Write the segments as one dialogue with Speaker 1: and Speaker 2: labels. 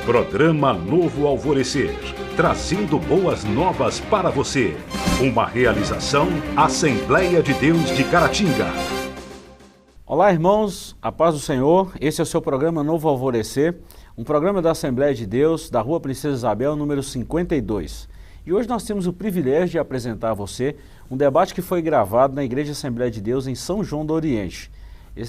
Speaker 1: Programa Novo Alvorecer, trazendo boas novas para você. Uma realização Assembleia de Deus de Caratinga.
Speaker 2: Olá, irmãos, a paz do Senhor. Esse é o seu programa Novo Alvorecer, um programa da Assembleia de Deus, da Rua Princesa Isabel, número 52. E hoje nós temos o privilégio de apresentar a você um debate que foi gravado na Igreja Assembleia de Deus em São João do Oriente.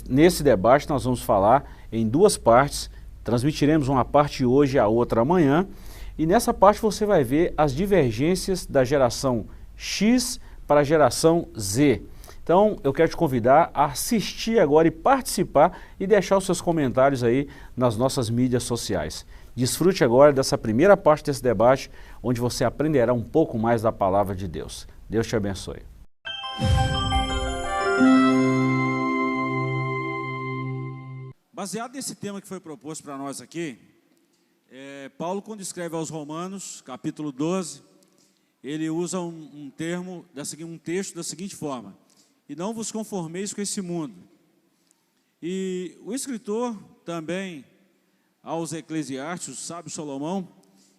Speaker 2: Nesse debate nós vamos falar em duas partes. Transmitiremos uma parte hoje e a outra amanhã, e nessa parte você vai ver as divergências da geração X para a geração Z. Então eu quero te convidar a assistir agora e participar e deixar os seus comentários aí nas nossas mídias sociais. Desfrute agora dessa primeira parte desse debate, onde você aprenderá um pouco mais da palavra de Deus. Deus te abençoe.
Speaker 3: Baseado nesse tema que foi proposto para nós aqui, Paulo, quando escreve aos Romanos, capítulo 12, ele usa um texto da seguinte forma: e não vos conformeis com esse mundo. E o escritor também, aos Eclesiastes, o sábio Salomão,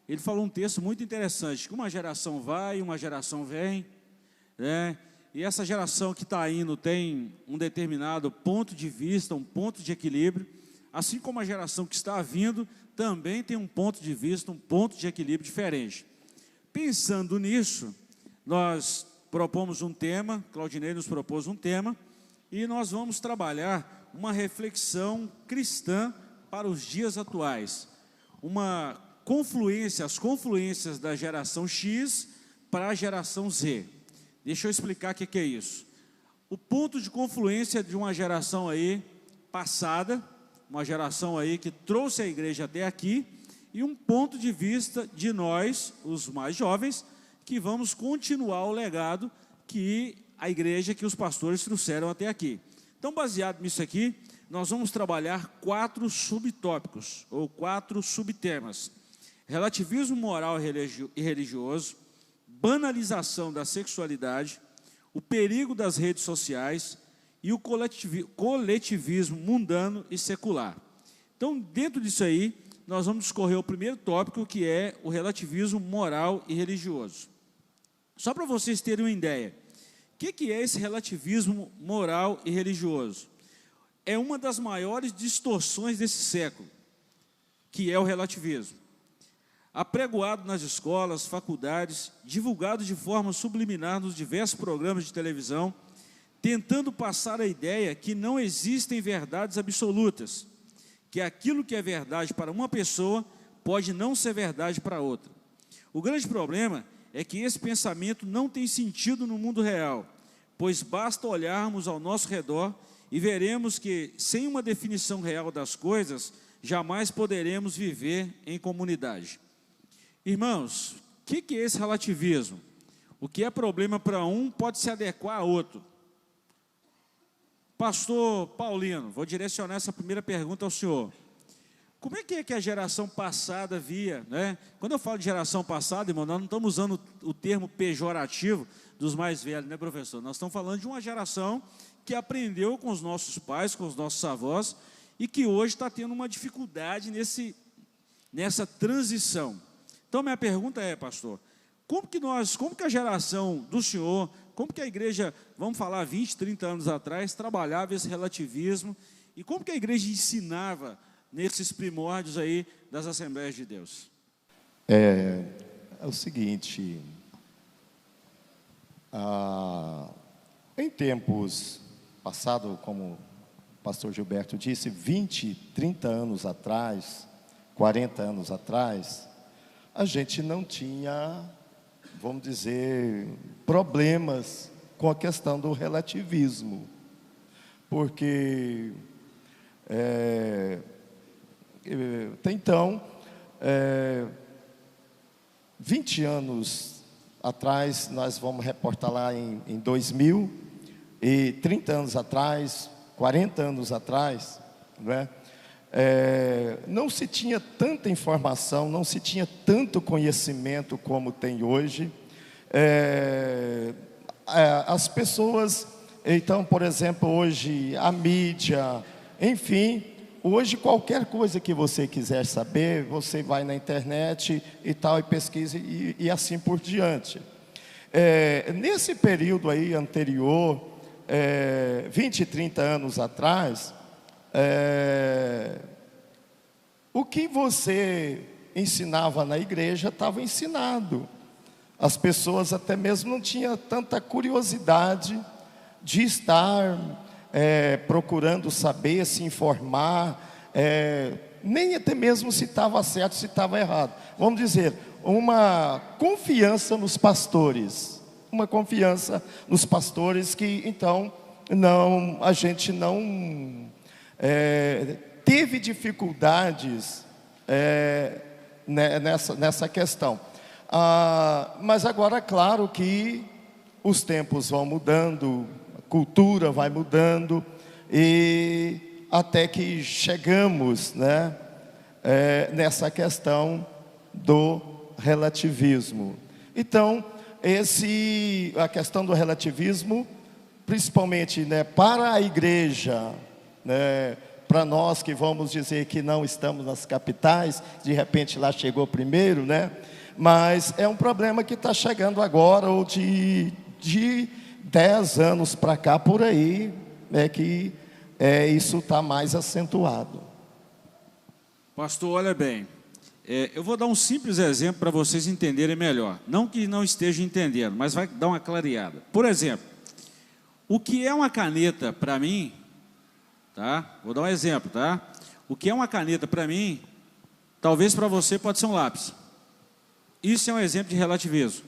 Speaker 3: ele falou um texto muito interessante, que uma geração vai e uma geração vem, né? E essa geração que está indo tem um determinado ponto de vista, um ponto de equilíbrio, assim como a geração que está vindo também tem um ponto de vista, um ponto de equilíbrio diferente. Pensando nisso, nós propomos um tema, Claudinei nos propôs um tema, e nós vamos trabalhar uma reflexão cristã para os dias atuais. As confluências da geração X para a geração Z. Deixa eu explicar o que é isso. O ponto de confluência de uma geração aí passada, uma geração aí que trouxe a igreja até aqui, e um ponto de vista de nós, os mais jovens, que vamos continuar o legado que a igreja, que os pastores trouxeram até aqui. Então, baseado nisso aqui, nós vamos trabalhar 4 subtópicos, ou 4 subtemas: relativismo moral e religioso, banalização da sexualidade, o perigo das redes sociais e o coletivismo mundano e secular. Então, dentro disso aí, nós vamos discorrer o primeiro tópico, que é o relativismo moral e religioso. Só para vocês terem uma ideia, o que é esse relativismo moral e religioso? É uma das maiores distorções desse século, que é o relativismo. Apregoado nas escolas, faculdades, divulgado de forma subliminar nos diversos programas de televisão, tentando passar a ideia que não existem verdades absolutas, que aquilo que é verdade para uma pessoa pode não ser verdade para outra. O grande problema é que esse pensamento não tem sentido no mundo real, pois basta olharmos ao nosso redor e veremos que, sem uma definição real das coisas, jamais poderemos viver em comunidade. Irmãos, o que é esse relativismo? O que é problema para um pode se adequar a outro. Pastor Paulino, vou direcionar essa primeira pergunta ao senhor. Como é que a geração passada via, né? Quando eu falo de geração passada, irmão, nós não estamos usando o termo pejorativo dos mais velhos, né, professor? Nós estamos falando de uma geração que aprendeu com os nossos pais, com os nossos avós, e que hoje está tendo uma dificuldade nessa transição. Então, minha pergunta é, pastor, como que a geração do senhor, como que a igreja, vamos falar 20, 30 anos atrás, trabalhava esse relativismo, e como que a igreja ensinava nesses primórdios aí das Assembleias de Deus?
Speaker 4: É o seguinte, em tempos passados, como o pastor Gilberto disse, 20, 30 anos atrás, 40 anos atrás, a gente não tinha, vamos dizer, problemas com a questão do relativismo, porque até então, 20 anos atrás, nós vamos reportar lá em 2000, e 30 anos atrás, 40 anos atrás, não é? Não se tinha tanta informação, não se tinha tanto conhecimento como tem hoje. As pessoas, então, por exemplo, hoje, a mídia, enfim, hoje qualquer coisa que você quiser saber, você vai na internet e tal, e pesquisa e assim por diante. Nesse período aí anterior, 20, 30 anos atrás, o que você ensinava na igreja estava ensinado. As pessoas até mesmo não tinham tanta curiosidade de estar procurando saber, se informar, nem até mesmo se estava certo, se estava errado. Vamos dizer, uma confiança nos pastores. Uma confiança nos pastores que, então, a gente não teve dificuldades nessa questão. Mas agora, claro que os tempos vão mudando, a cultura vai mudando, e até que chegamos, nessa questão do relativismo. Então, a questão do relativismo, principalmente para a igreja, para nós que vamos dizer que não estamos nas capitais, de repente lá chegou primeiro, mas é um problema que está chegando agora, ou de 10 anos para cá, por aí, que isso está mais acentuado.
Speaker 3: Pastor, olha bem, eu vou dar um simples exemplo para vocês entenderem melhor. Não que não estejam entendendo, mas vai dar uma clareada. Por exemplo, o que é uma caneta para mim, vou dar um exemplo, o que é uma caneta para mim, talvez para você pode ser um lápis. Isso é um exemplo de relativismo.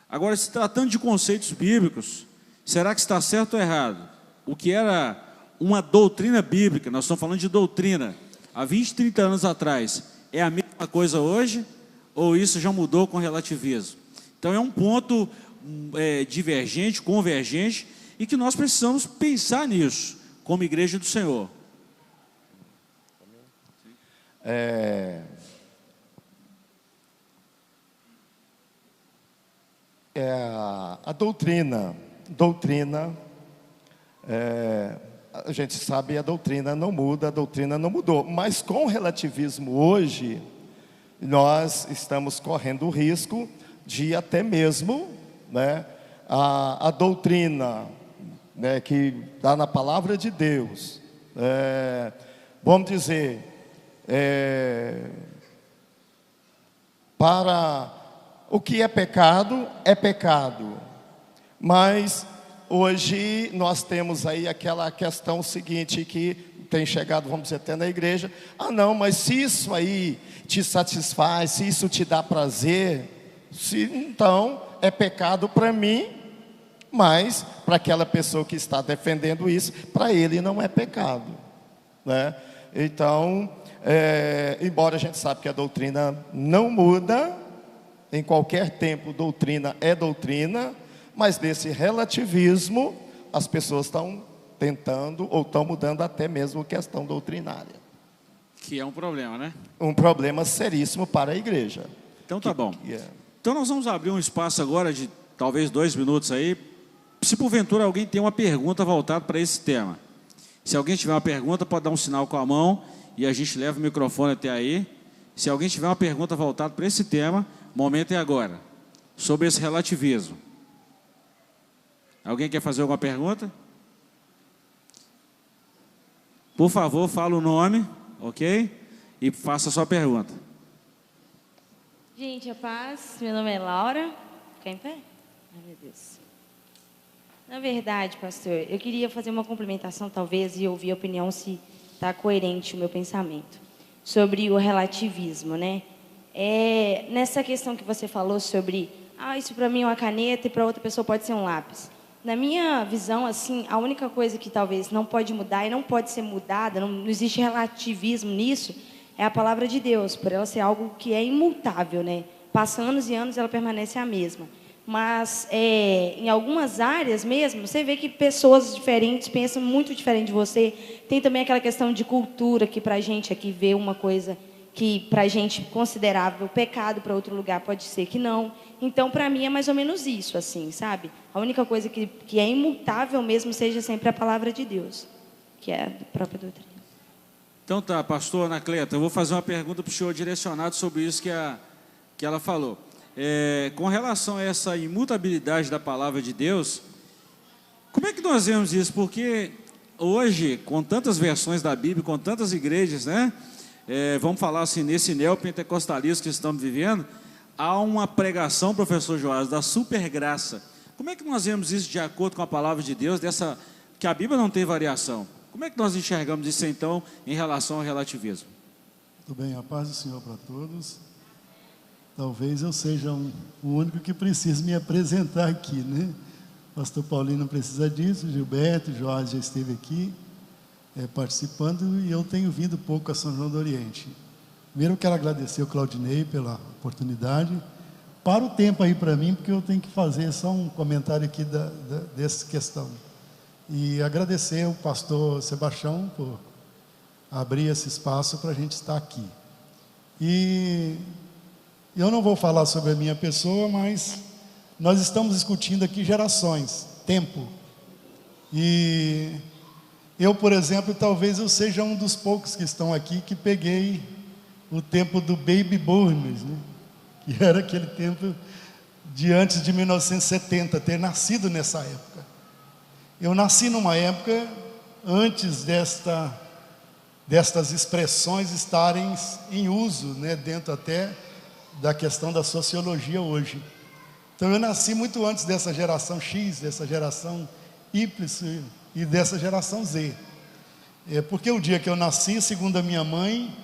Speaker 3: Agora, se tratando de conceitos bíblicos, será que está certo ou errado? O que era uma doutrina bíblica, nós estamos falando de doutrina, há 20, 30 anos atrás, é a mesma coisa hoje? Ou isso já mudou com relativismo? Então é um ponto divergente, convergente, e que nós precisamos pensar nisso, como igreja do Senhor.
Speaker 4: A doutrina, a gente sabe, a doutrina não muda, a doutrina não mudou, mas com o relativismo hoje, nós estamos correndo o risco de até mesmo, a doutrina, que dá na palavra de Deus, vamos dizer, para o que é pecado, mas hoje nós temos aí aquela questão seguinte que tem chegado, vamos dizer, até na igreja: não, mas se isso aí te satisfaz, se isso te dá prazer, então é pecado para mim, mas para aquela pessoa que está defendendo isso, para ele não é pecado, Então, embora a gente sabe que a doutrina não muda, em qualquer tempo doutrina é doutrina, mas nesse relativismo as pessoas estão tentando ou estão mudando até mesmo a questão doutrinária.
Speaker 3: Que é um problema,
Speaker 4: Um problema seríssimo para a igreja.
Speaker 3: Então tá bom. Então nós vamos abrir um espaço agora de talvez 2 minutos aí, se porventura alguém tem uma pergunta voltada para esse tema. Se alguém tiver uma pergunta, pode dar um sinal com a mão e a gente leva o microfone até aí. Se alguém tiver uma pergunta voltada para esse tema, o momento é agora, sobre esse relativismo. Alguém quer fazer alguma pergunta? Por favor, fala o nome, ok? E faça a sua pergunta.
Speaker 5: Gente, a paz, meu nome é Laura. Fica em pé? Ai, meu Deus. Na verdade, pastor, eu queria fazer uma complementação, talvez, e ouvir a opinião se está coerente o meu pensamento, sobre o relativismo, nessa questão que você falou sobre, isso para mim é uma caneta e para outra pessoa pode ser um lápis. Na minha visão, assim, a única coisa que talvez não pode mudar e não pode ser mudada, não existe relativismo nisso, é a palavra de Deus, por ela ser algo que é imutável, Passa anos e anos, ela permanece a mesma. Mas em algumas áreas mesmo, você vê que pessoas diferentes pensam muito diferente de você. Tem também aquela questão de cultura, que para a gente aqui vê uma coisa que para a gente considerável pecado, para outro lugar pode ser que não. Então, para mim, é mais ou menos isso, assim, sabe? A única coisa que é imutável mesmo seja sempre a palavra de Deus, que é a própria doutrina.
Speaker 3: Então tá, pastor Anacleto, eu vou fazer uma pergunta para o senhor direcionada sobre isso que ela falou. Com relação a essa imutabilidade da palavra de Deus, como é que nós vemos isso? Porque hoje, com tantas versões da Bíblia, com tantas igrejas, né? Vamos falar assim, nesse neopentecostalismo que estamos vivendo, há uma pregação, professor Joás, da supergraça. Como é que nós vemos isso de acordo com a palavra de Deus, que a Bíblia não tem variação? Como é que nós enxergamos isso então em relação ao relativismo?
Speaker 6: Tudo bem, a paz do Senhor para todos. Talvez eu seja o único que precise me apresentar aqui, né? Pastor Paulinho não precisa disso, Gilberto, Jorge já esteve aqui participando, e eu tenho vindo pouco a São João do Oriente. Primeiro eu quero agradecer ao Claudinei pela oportunidade. Para o tempo aí para mim, porque eu tenho que fazer só um comentário aqui dessa questão. E agradecer ao pastor Sebastião por abrir esse espaço para a gente estar aqui. E eu não vou falar sobre a minha pessoa, mas nós estamos discutindo aqui gerações, tempo. E eu, por exemplo, talvez eu seja um dos poucos que estão aqui que peguei o tempo do baby boomers, né? Que era aquele tempo de antes de 1970, ter nascido nessa época. Eu nasci numa época antes destas expressões estarem em uso, né, dentro até da questão da sociologia hoje. Então eu nasci muito antes dessa geração X, dessa geração Y e dessa geração Z. Porque o dia que eu nasci, segundo a minha mãe,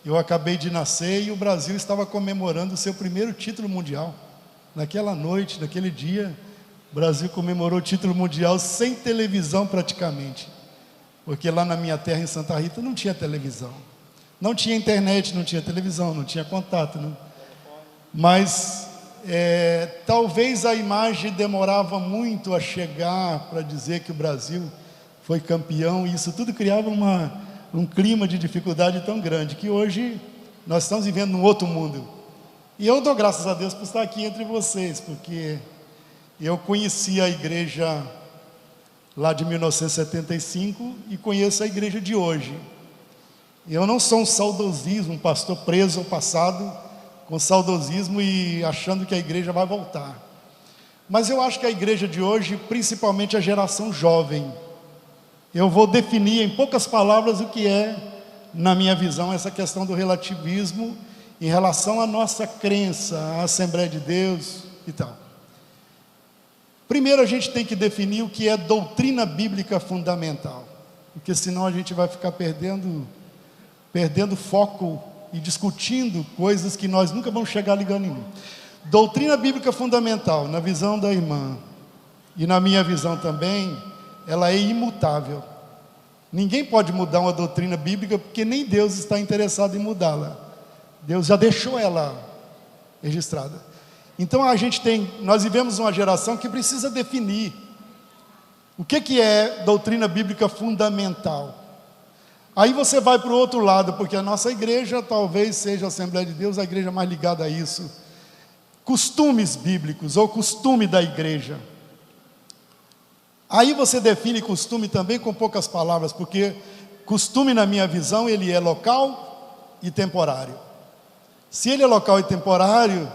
Speaker 6: eu acabei de nascer e o Brasil estava comemorando o seu primeiro título mundial. Naquela noite, naquele dia, o Brasil comemorou o título mundial sem televisão praticamente. Porque lá na minha terra, em Santa Rita, não tinha televisão. Não tinha internet, não tinha televisão, não tinha contato. Não. Mas talvez a imagem demorava muito a chegar para dizer que o Brasil foi campeão. E isso tudo criava um clima de dificuldade tão grande, que hoje nós estamos vivendo num outro mundo. E eu dou graças a Deus por estar aqui entre vocês, porque eu conheci a igreja lá de 1975 e conheço a igreja de hoje. Eu não sou um saudosismo, um pastor preso ao passado, com saudosismo e achando que a igreja vai voltar. Mas eu acho que a igreja de hoje, principalmente a geração jovem, eu vou definir em poucas palavras o que é, na minha visão, essa questão do relativismo em relação à nossa crença, à Assembleia de Deus e tal. Primeiro a gente tem que definir o que é doutrina bíblica fundamental, porque senão a gente vai ficar perdendo foco e discutindo coisas que nós nunca vamos chegar a lugar nenhum. Doutrina bíblica fundamental, na visão da irmã e na minha visão também, ela é imutável. Ninguém pode mudar uma doutrina bíblica, porque nem Deus está interessado em mudá-la. Deus já deixou ela registrada. Então nós vivemos uma geração que precisa definir o que é doutrina bíblica fundamental. Aí você vai para o outro lado, porque a nossa igreja talvez seja a Assembleia de Deus, a igreja mais ligada a isso. Costumes bíblicos, ou costume da igreja. Aí você define costume também com poucas palavras, porque costume, na minha visão, ele é local e temporário. Se ele é local e temporário,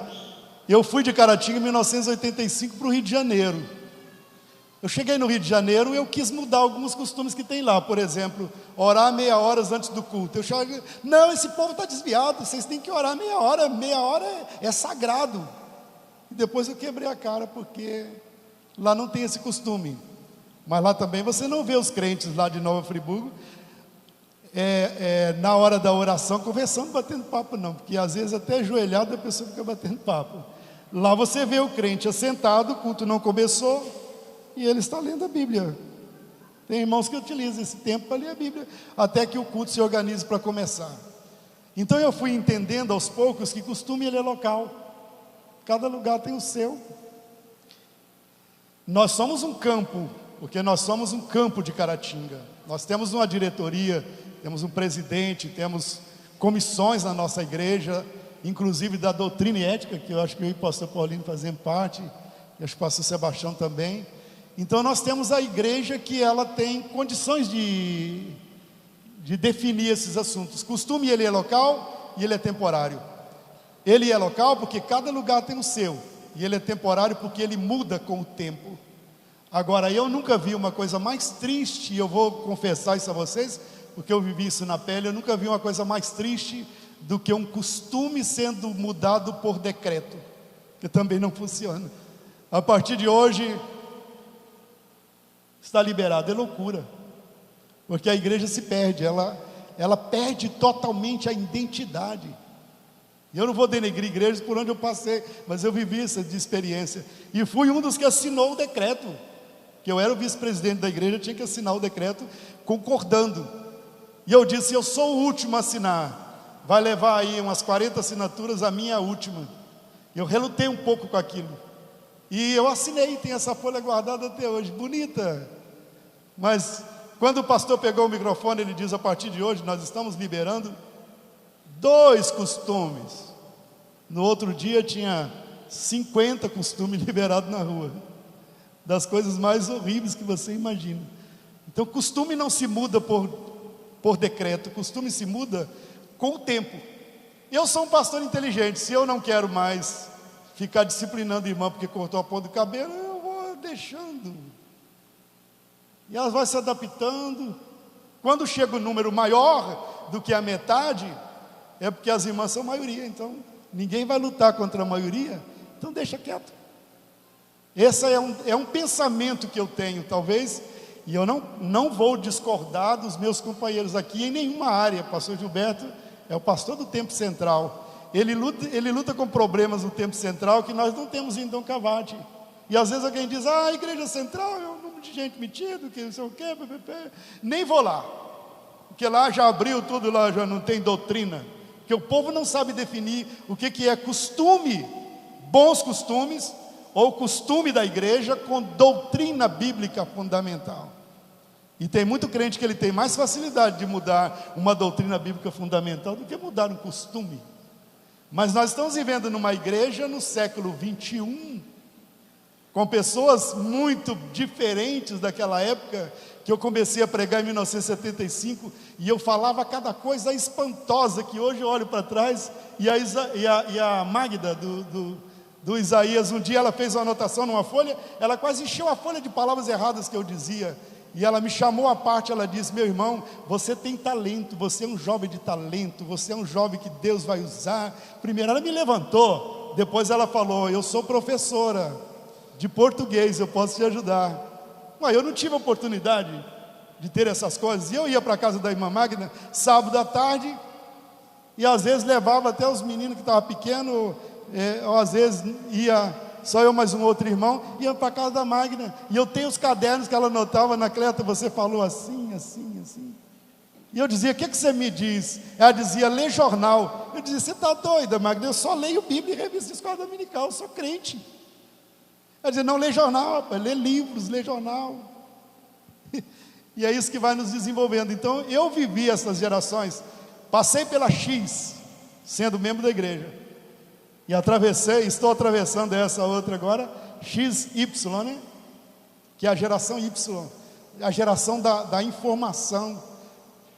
Speaker 6: eu fui de Caratinga em 1985 para o Rio de Janeiro. Eu cheguei no Rio de Janeiro e eu quis mudar alguns costumes que tem lá. Por exemplo, orar meia hora antes do culto. Eu cheguei, não, esse povo está desviado, vocês têm que orar meia hora é sagrado. E depois eu quebrei a cara, porque lá não tem esse costume. Mas lá também você não vê os crentes lá de Nova Friburgo na hora da oração conversando, batendo papo não, porque às vezes até ajoelhado a pessoa fica batendo papo. Lá você vê o crente assentado, o culto não começou e ele está lendo a Bíblia. Tem irmãos que utilizam esse tempo para ler a Bíblia até que o culto se organize para começar. Então eu fui entendendo aos poucos que costume ele é local, cada lugar tem o seu. Nós somos um campo, porque nós somos um campo de Caratinga. Nós temos uma diretoria, temos um presidente, temos comissões na nossa igreja, inclusive da doutrina e ética, que eu acho que eu e o pastor Paulinho fazemos parte, e acho que o pastor Sebastião também. Então nós temos a igreja que ela tem condições de de definir esses assuntos. Costume, ele é local e ele é temporário. Ele é local porque cada lugar tem o seu, e ele é temporário porque ele muda com o tempo. Agora, eu nunca vi uma coisa mais triste, e eu vou confessar isso a vocês, porque eu vivi isso na pele, eu nunca vi uma coisa mais triste do que um costume sendo mudado por decreto, que também não funciona. A partir de hoje, está liberado, é loucura, porque a igreja se perde, ela perde totalmente a identidade. Eu não vou denegrir igrejas por onde eu passei, mas eu vivi essa experiência, e fui um dos que assinou o decreto, que eu era o vice-presidente da igreja, eu tinha que assinar o decreto concordando, e eu disse, eu sou o último a assinar, vai levar aí umas 40 assinaturas, a minha é a última. Eu relutei um pouco com aquilo, e eu assinei, tem essa folha guardada até hoje, bonita, mas quando o pastor pegou o microfone, ele diz, a partir de hoje nós estamos liberando 2 costumes. No outro dia tinha 50 costumes liberados na rua, das coisas mais horríveis que você imagina. Então costume não se muda por decreto, costume se muda com o tempo. Eu sou um pastor inteligente, se eu não quero mais ficar disciplinando a irmã porque cortou a ponta do cabelo, eu vou deixando, e ela vai se adaptando. Quando chega o número maior do que a metade, é porque as irmãs são maioria, então ninguém vai lutar contra a maioria, então deixa quieto. Esse é um pensamento que eu tenho, talvez, e eu não vou discordar dos meus companheiros aqui em nenhuma área. O pastor Gilberto é o pastor do Tempo Central, ele luta com problemas no Tempo Central que nós não temos em Dom Cavate, e às vezes alguém diz, a igreja central é um número de gente metido, que não sei o quê, nem vou lá, porque lá já abriu tudo, lá já não tem doutrina, porque o povo não sabe definir o que é costume, bons costumes, ou costume da igreja com doutrina bíblica fundamental. E tem muito crente que ele tem mais facilidade de mudar uma doutrina bíblica fundamental do que mudar um costume. Mas nós estamos vivendo numa igreja no século 21, com pessoas muito diferentes daquela época que eu comecei a pregar em 1975, e eu falava cada coisa espantosa, que hoje eu olho para trás, e a Magda do Isaías, um dia ela fez uma anotação numa folha, ela quase encheu a folha de palavras erradas que eu dizia, e ela me chamou à parte, ela disse, meu irmão, você tem talento, você é um jovem de talento, você é um jovem que Deus vai usar. Primeiro ela me levantou, depois ela falou, eu sou professora de português, eu posso te ajudar. Mas eu não tive a oportunidade de ter essas coisas, e eu ia para a casa da irmã Magna, sábado à tarde, e às vezes levava até os meninos que estavam pequenos, ou às vezes ia só eu mais um outro irmão, ia para a casa da Magna, e eu tenho os cadernos que ela anotava na Cleta, você falou assim, assim, assim, e eu dizia, o que você me diz? Ela dizia, lê jornal. Eu dizia, você está doida, Magna? Eu só leio Bíblia e revista de escola dominical, eu sou crente. Ela dizia, não, lê jornal, rapaz, lê livros, lê jornal. E é isso que vai nos desenvolvendo. Então eu vivi essas gerações, passei pela X, sendo membro da igreja, e estou atravessando essa outra agora, XY, né? Que é a geração Y, a geração da informação,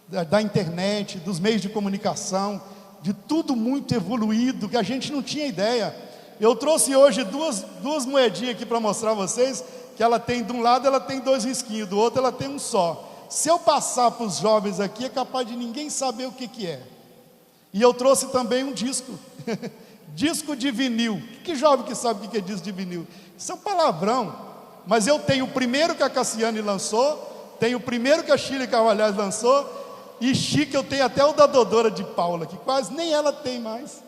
Speaker 6: da internet, dos meios de comunicação, de tudo muito evoluído, que a gente não tinha ideia. Eu trouxe hoje duas moedinhas aqui para mostrar a vocês, que ela tem, de um lado ela tem 2 risquinhos, do outro ela tem um só. Se eu passar para os jovens aqui, é capaz de ninguém saber o que é. E eu trouxe também um disco, disco de vinil. Que jovem que sabe o que é disco de vinil? Isso é um palavrão, mas eu tenho o primeiro que a Cassiane lançou, tenho o primeiro que a Shirley Carvalhais lançou, e chique, eu tenho até o da Dodora de Paula, que quase nem ela tem mais,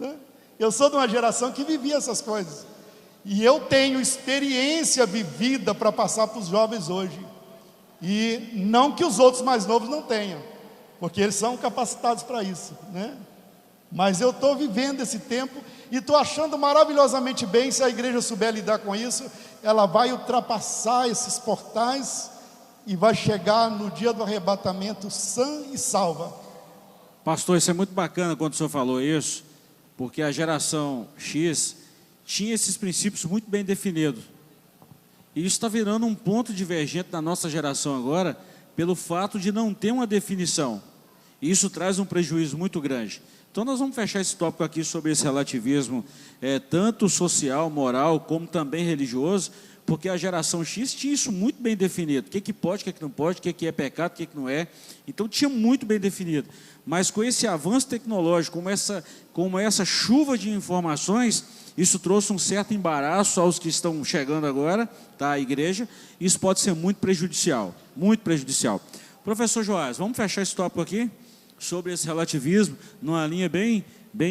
Speaker 6: né? Eu sou de uma geração que vivia essas coisas, e eu tenho experiência vivida para passar para os jovens hoje, e não que os outros mais novos não tenham, porque eles são capacitados para isso, né? Mas eu estou vivendo esse tempo, e estou achando maravilhosamente bem. Se a igreja souber lidar com isso, ela vai ultrapassar esses portais, e vai chegar no dia do arrebatamento sã e salva.
Speaker 3: Pastor, isso é muito bacana quando o senhor falou isso, porque a geração X tinha esses princípios muito bem definidos, e isso está virando um ponto divergente na nossa geração agora, pelo fato de não ter uma definição. E isso traz um prejuízo muito grande. Então nós vamos fechar esse tópico aqui sobre esse relativismo, tanto social, moral, como também religioso, porque a geração X tinha isso muito bem definido. O que pode, o que não pode, o que é pecado, o que não é. Então tinha muito bem definido. Mas com esse avanço tecnológico, como essa chuva de informações, isso trouxe um certo embaraço aos que estão chegando agora, tá, à igreja. Isso pode ser muito prejudicial, muito prejudicial. Professor Joás, vamos fechar esse tópico aqui, sobre esse relativismo, numa linha bem,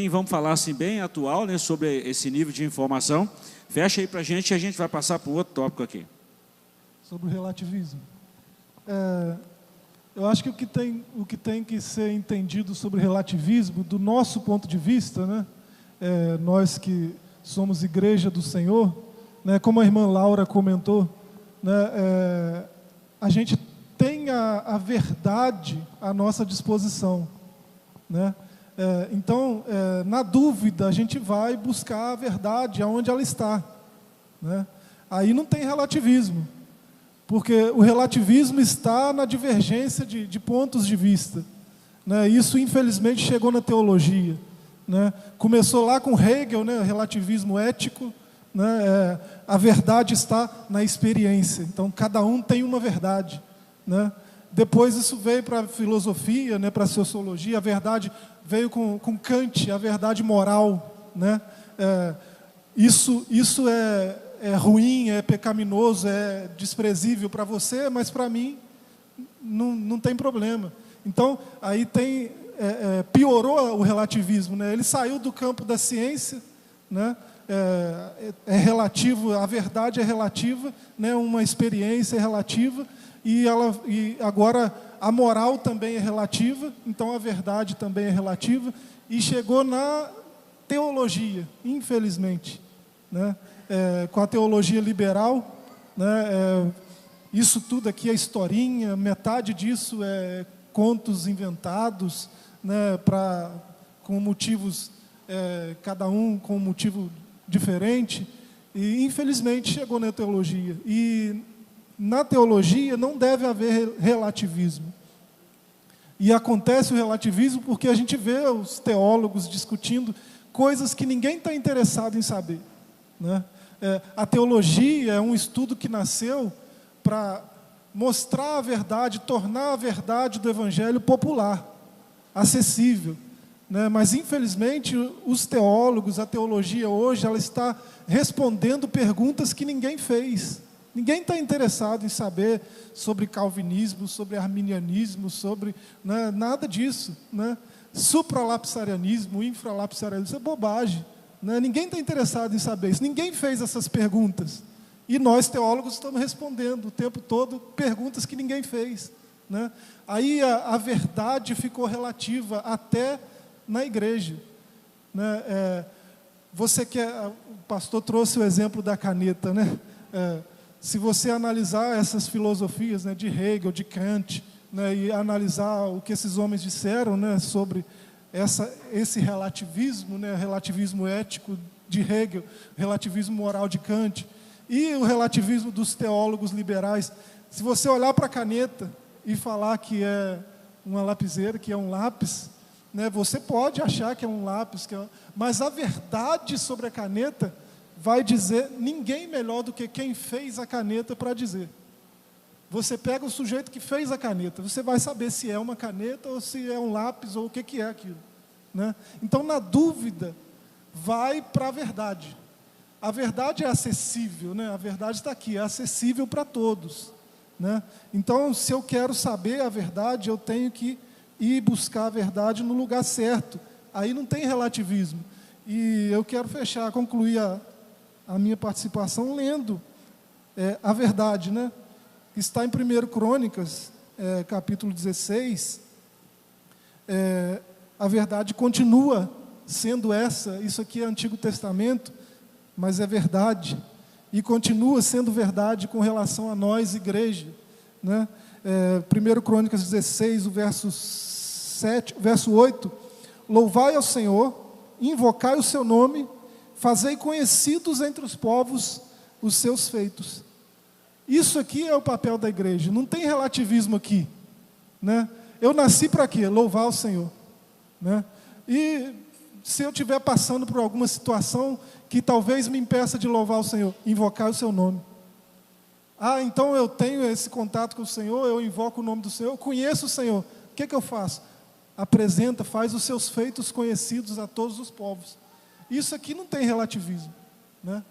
Speaker 3: vamos falar assim, bem atual, né, sobre esse nível de informação. Fecha aí para a gente e a gente vai passar para um outro tópico aqui.
Speaker 7: Sobre o relativismo. Eu acho que o que tem que ser entendido sobre o relativismo, do nosso ponto de vista, né, nós que somos igreja do Senhor, né, como a irmã Laura comentou, né, a gente tem a verdade à nossa disposição, né? Então, na dúvida, a gente vai buscar a verdade aonde ela está, né? Aí não tem relativismo, porque o relativismo está na divergência de pontos de vista, né? Isso, infelizmente, chegou na teologia, né? Começou lá com Hegel, né? Relativismo ético, né? A verdade está na experiência, então cada um tem uma verdade, né? Depois isso veio para a filosofia, né, para a sociologia. A verdade veio com Kant, a verdade moral, né? Isso é ruim, é pecaminoso, é desprezível para você, mas para mim não tem problema. Então aí piorou o relativismo, né? Ele saiu do campo da ciência, né? É relativo, a verdade é relativa, né? Uma experiência é relativa. E agora a moral também é relativa, então a verdade também é relativa, e chegou na teologia, infelizmente, né? Com a teologia liberal, né? Isso tudo aqui é historinha, metade disso é contos inventados, né? Com motivos, cada um com um motivo diferente, e infelizmente chegou na teologia. E na teologia não deve haver relativismo. E acontece o relativismo porque a gente vê os teólogos discutindo coisas que ninguém está interessado em saber, né? A teologia é um estudo que nasceu para mostrar a verdade, tornar a verdade do Evangelho popular, acessível, né? Mas infelizmente os teólogos, a teologia hoje, ela está respondendo perguntas que ninguém fez. Ninguém está interessado em saber sobre calvinismo, sobre arminianismo, sobre, né, nada disso, né? Supralapsarianismo, infralapsarianismo, isso é bobagem, né? Ninguém está interessado em saber isso, ninguém fez essas perguntas. E nós, teólogos, estamos respondendo o tempo todo perguntas que ninguém fez, né? Aí a verdade ficou relativa até na igreja, né? O pastor trouxe o exemplo da caneta, né? Se você analisar essas filosofias, né, de Hegel, de Kant, né, e analisar o que esses homens disseram, né, sobre esse relativismo, né, relativismo ético de Hegel, relativismo moral de Kant, e o relativismo dos teólogos liberais, se você olhar para a caneta e falar que é uma lapiseira, que é um lápis, né, você pode achar que é um lápis, mas a verdade sobre a caneta vai dizer ninguém melhor do que quem fez a caneta para dizer. Você pega o sujeito que fez a caneta, você vai saber se é uma caneta ou se é um lápis ou o que é aquilo, né? Então, na dúvida, vai para a verdade. A verdade é acessível, né? A verdade está aqui, é acessível para todos, né? Então, se eu quero saber a verdade, eu tenho que ir buscar a verdade no lugar certo. Aí não tem relativismo. E eu quero concluir a minha participação lendo a verdade, né? Está em 1 Crônicas, capítulo 16. A verdade continua sendo isso aqui é Antigo Testamento, mas é verdade, e continua sendo verdade com relação a nós, igreja, né? 1 Crônicas 16, o verso 8, louvai ao Senhor, invocai o seu nome, fazei conhecidos entre os povos os seus feitos. Isso aqui é o papel da igreja, não tem relativismo aqui, né? Eu nasci para quê? Louvar o Senhor, né? E se eu estiver passando por alguma situação que talvez me impeça de louvar o Senhor, invocar o seu nome. Ah, então eu tenho esse contato com o Senhor, eu invoco o nome do Senhor, eu conheço o Senhor. O que eu faço? Apresenta, faz os seus feitos conhecidos a todos os povos. Isso aqui não tem relativismo, né?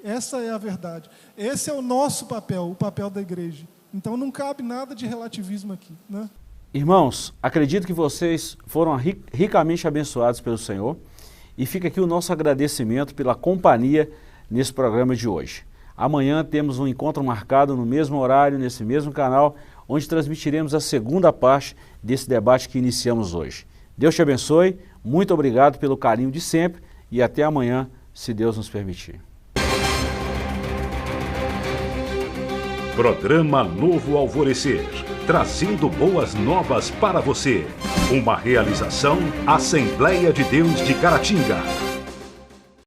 Speaker 7: Essa é a verdade. Esse é o nosso papel, o papel da igreja. Então não cabe nada de relativismo aqui, né?
Speaker 2: Irmãos, acredito que vocês foram ricamente abençoados pelo Senhor e fica aqui o nosso agradecimento pela companhia nesse programa de hoje. Amanhã temos um encontro marcado no mesmo horário, nesse mesmo canal, onde transmitiremos a segunda parte desse debate que iniciamos hoje. Deus te abençoe, muito obrigado pelo carinho de sempre e até amanhã, se Deus nos permitir.
Speaker 1: Programa Novo Alvorecer, trazendo boas novas para você. Uma realização Assembleia de Deus de Caratinga.